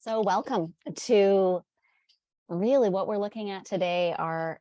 So welcome to really what we're looking at today are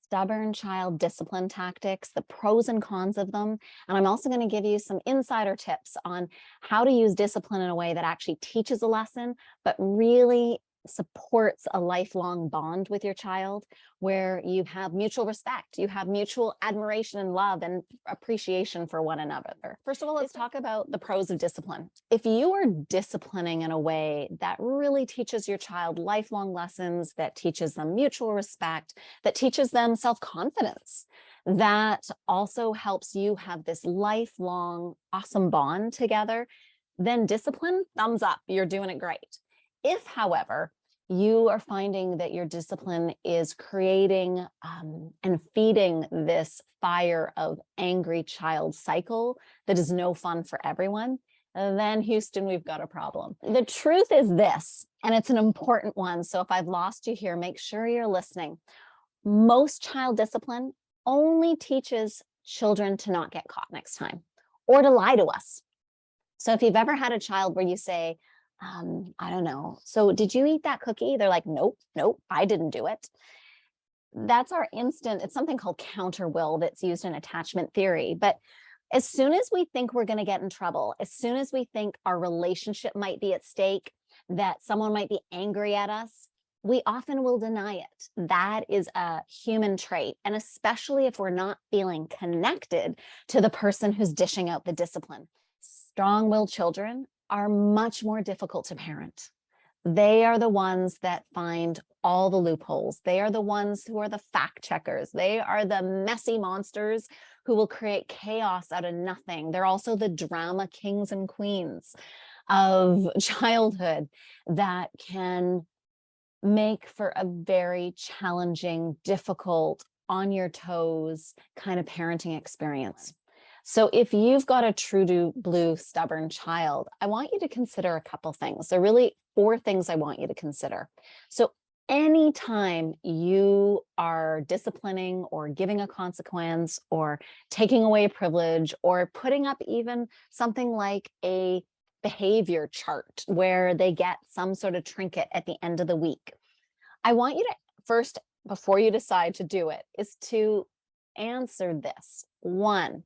stubborn child discipline tactics, the pros and cons of them. And I'm also going to give you some insider tips on how to use discipline in a way that actually teaches a lesson, but really supports a lifelong bond with your child where you have mutual respect, you have mutual admiration and love and appreciation for one another. First of all, let's talk about the pros of discipline. If you are disciplining in a way that really teaches your child lifelong lessons, that teaches them mutual respect, that teaches them self-confidence, that also helps you have this lifelong awesome bond together, then discipline, thumbs up, you're doing it great. If, however, you are finding that your discipline is creating and feeding this fire of angry child cycle that is no fun for everyone, then Houston, we've got a problem. The truth is this, and it's an important one. So if I've lost you here, make sure you're listening. Most child discipline only teaches children to not get caught next time or to lie to us. So if you've ever had a child where you say, I don't know, so did you eat that cookie? They're like, nope, I didn't do it. That's our instant, it's something called counter will that's used in attachment theory. But as soon as we think we're going to get in trouble, as soon as we think our relationship might be at stake, that someone might be angry at us, we often will deny it. That is a human trait. And especially if we're not feeling connected to the person who's dishing out the discipline. Strong-willed children are much more difficult to parent. They are the ones that find all the loopholes. They are the ones who are the fact checkers. They are the messy monsters who will create chaos out of nothing. They're also the drama kings and queens of childhood that can make for a very challenging, difficult, on your toes kind of parenting experience. So if you've got a true to blue stubborn child, I want you to consider a couple things. There are really 4 things I want you to consider. So anytime you are disciplining or giving a consequence or taking away a privilege or putting up even something like a behavior chart where they get some sort of trinket at the end of the week, I want you to first, before you decide to do it, is to answer this. 1,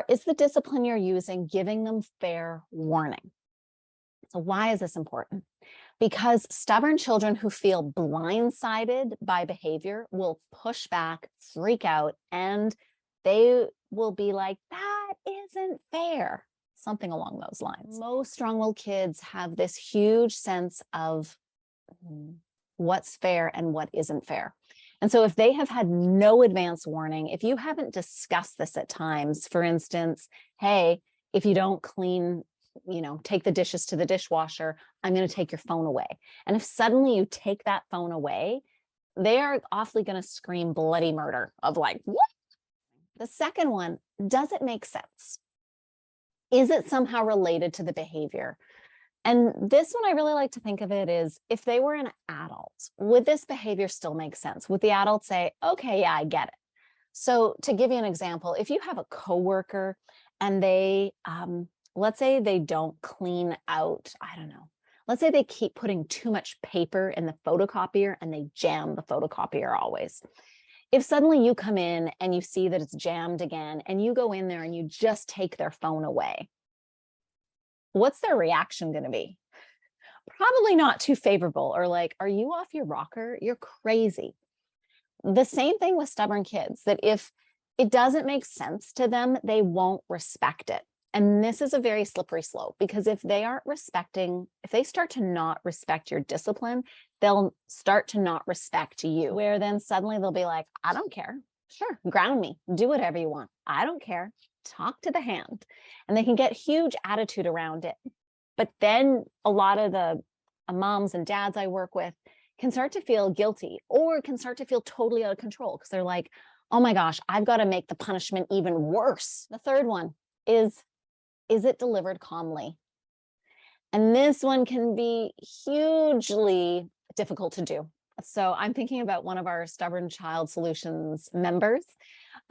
is the discipline you're using giving them fair warning? So why is this important? Because stubborn children who feel blindsided by behavior will push back, freak out, and they will be like, that isn't fair. Something along those lines. Most strong-willed kids have this huge sense of what's fair and what isn't fair. And so if they have had no advance warning, if you haven't discussed this at times, for instance, hey, if you don't clean, take the dishes to the dishwasher, I'm going to take your phone away. And if suddenly you take that phone away, they are awfully going to scream bloody murder of like, what? The second one, does it make sense? Is it somehow related to the behavior? And this one, I really like to think of it is, if they were an adult, would this behavior still make sense? Would the adult say, okay, yeah, I get it. So to give you an example, if you have a coworker and they, let's say they don't clean out, I don't know, let's say they keep putting too much paper in the photocopier and they jam the photocopier always. If suddenly you come in and you see that it's jammed again and you go in there and you just take their phone away, what's their reaction going to be? Probably not too favorable, or like, are you off your rocker? You're crazy. The same thing with stubborn kids, that if it doesn't make sense to them, they won't respect it. And this is a very slippery slope, because if they start to not respect your discipline, they'll start to not respect you, where then suddenly they'll be like, I don't care. Sure, ground me, do whatever you want. I don't care. Talk to the hand. And they can get huge attitude around it. But then a lot of the moms and dads I work with can start to feel guilty, or can start to feel totally out of control, because they're like, oh my gosh, I've got to make the punishment even worse. The third one is it delivered calmly? And this one can be hugely difficult to do. So I'm thinking about one of our Stubborn Child Solutions members.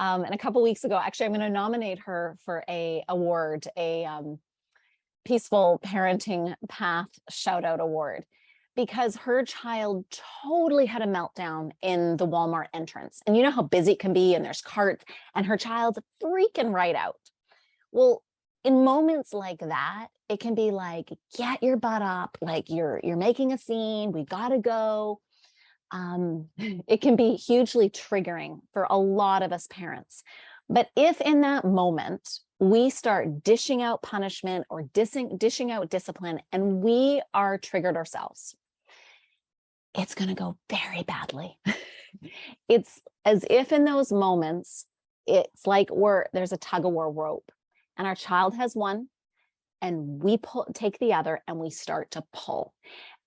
And a couple weeks ago, actually, I'm going to nominate her for a award, Peaceful Parenting Path shout out award because her child totally had a meltdown in the Walmart entrance. And you know how busy it can be, and there's carts, and her child's freaking right out. Well, in moments like that, it can be like, get your butt up, like you're making a scene, we gotta go. It can be hugely triggering for a lot of us parents. But if in that moment we start dishing out punishment or dishing out discipline, and we are triggered ourselves, it's going to go very badly. It's as if in those moments, it's like there's a tug of war rope, and our child has one, and we take the other, and we start to pull.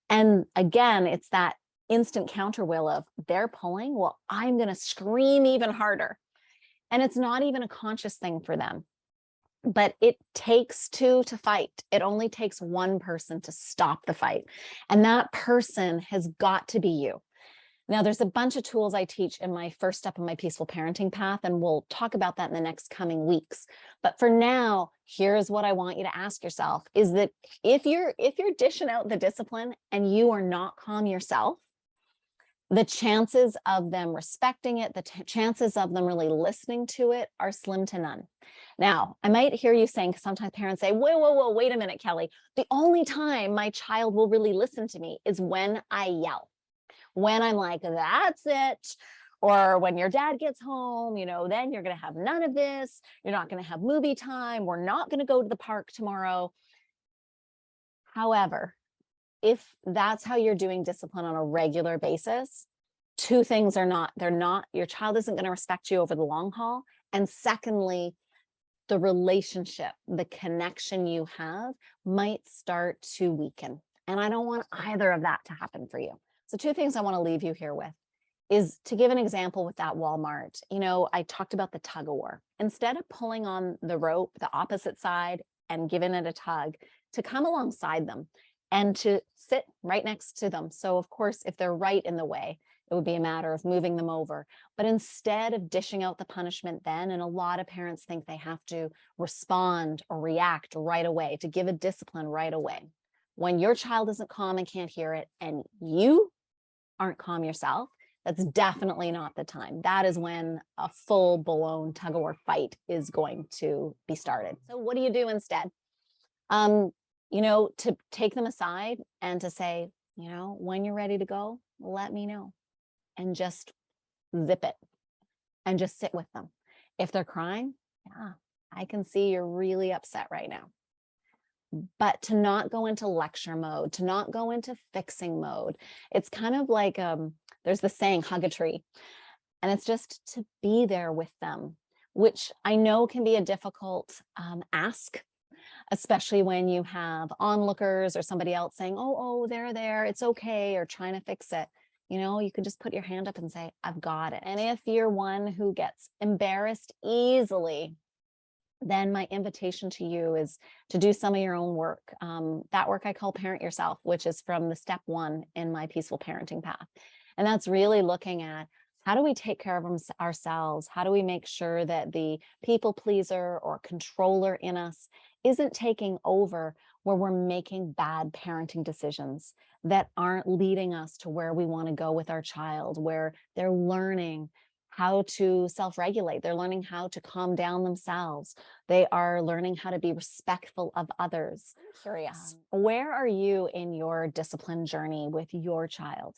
And again, it's that instant counter will of they're pulling, well, I'm going to scream even harder. And it's not even a conscious thing for them. But it takes two to fight. It only takes one person to stop the fight. And that person has got to be you. Now, there's a bunch of tools I teach in my first step in my peaceful parenting path, and we'll talk about that in the next coming weeks. But for now, here's what I want you to ask yourself is that if you're dishing out the discipline and you are not calm yourself, the chances of them respecting it, the chances of them really listening to it are slim to none. Now, I might hear you saying, because sometimes parents say, whoa, wait a minute, Kelly. The only time my child will really listen to me is when I yell. When I'm like, that's it. Or when your dad gets home, then you're going to have none of this. You're not going to have movie time. We're not going to go to the park tomorrow. However, if that's how you're doing discipline on a regular basis, two things your child isn't going to respect you over the long haul. And secondly, the relationship, the connection you have might start to weaken. And I don't want either of that to happen for you. So two things I want to leave you here with is to give an example with that Walmart. I talked about the tug of war. Instead of pulling on the rope, the opposite side, and giving it a tug, to come alongside them and to sit right next to them. So of course, if they're right in the way, it would be a matter of moving them over. But instead of dishing out the punishment then, and a lot of parents think they have to respond or react right away, to give a discipline right away. When your child isn't calm and can't hear it, and you aren't calm yourself, that's definitely not the time. That is when a full-blown tug-of-war fight is going to be started. So what do you do instead? To take them aside and to say, when you're ready to go, let me know, and just zip it and just sit with them. If they're crying, yeah, I can see you're really upset right now. But to not go into lecture mode, to not go into fixing mode. It's kind of like, there's the saying, hug a tree. And it's just to be there with them, which I know can be a difficult ask, especially when you have onlookers or somebody else saying, oh, they're there, it's okay, or trying to fix it. You can just put your hand up and say, I've got it. And if you're one who gets embarrassed easily, then my invitation to you is to do some of your own work. That work I call Parent Yourself, which is from the step 1 in my peaceful parenting path. And that's really looking at, how do we take care of ourselves? How do we make sure that the people pleaser or controller in us isn't taking over, where we're making bad parenting decisions that aren't leading us to where we want to go with our child, where they're learning how to self-regulate. They're learning how to calm down themselves. They are learning how to be respectful of others. I'm curious, where are you in your discipline journey with your child?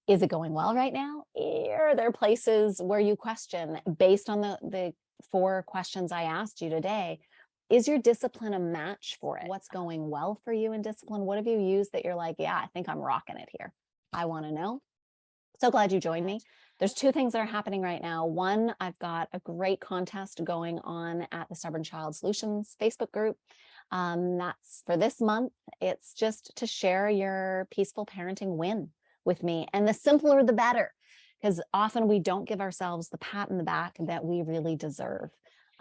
Is it going well right now? Are there places where you question, based on the 4 questions I asked you today, is your discipline a match for it? What's going well for you in discipline? What have you used that you're like, yeah, I think I'm rocking it here? I want to know. So glad you joined me. There's 2 things that are happening right now. One, I've got a great contest going on at the Stubborn Child Solutions Facebook group. That's for this month. It's just to share your peaceful parenting win with me. And the simpler, the better, because often we don't give ourselves the pat in the back that we really deserve.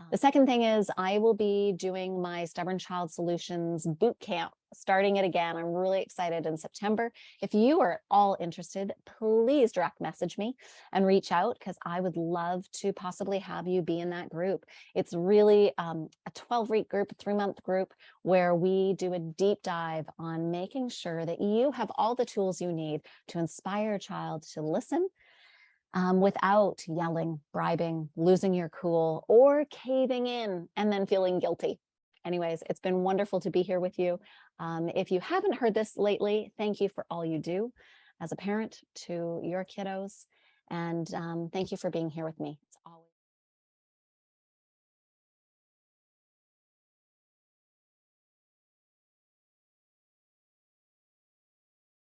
The second thing is I will be doing my Stubborn Child Solutions boot camp, starting it again. I'm really excited in September. If you are all interested, please direct message me and reach out because I would love to possibly have you be in that group. It's really a 12-week group, a 3-month group where we do a deep dive on making sure that you have all the tools you need to inspire a child to listen without yelling, bribing, losing your cool, or caving in and then feeling guilty. Anyways, it's been wonderful to be here with you. If you haven't heard this lately, thank you for all you do as a parent to your kiddos. And thank you for being here with me. It's all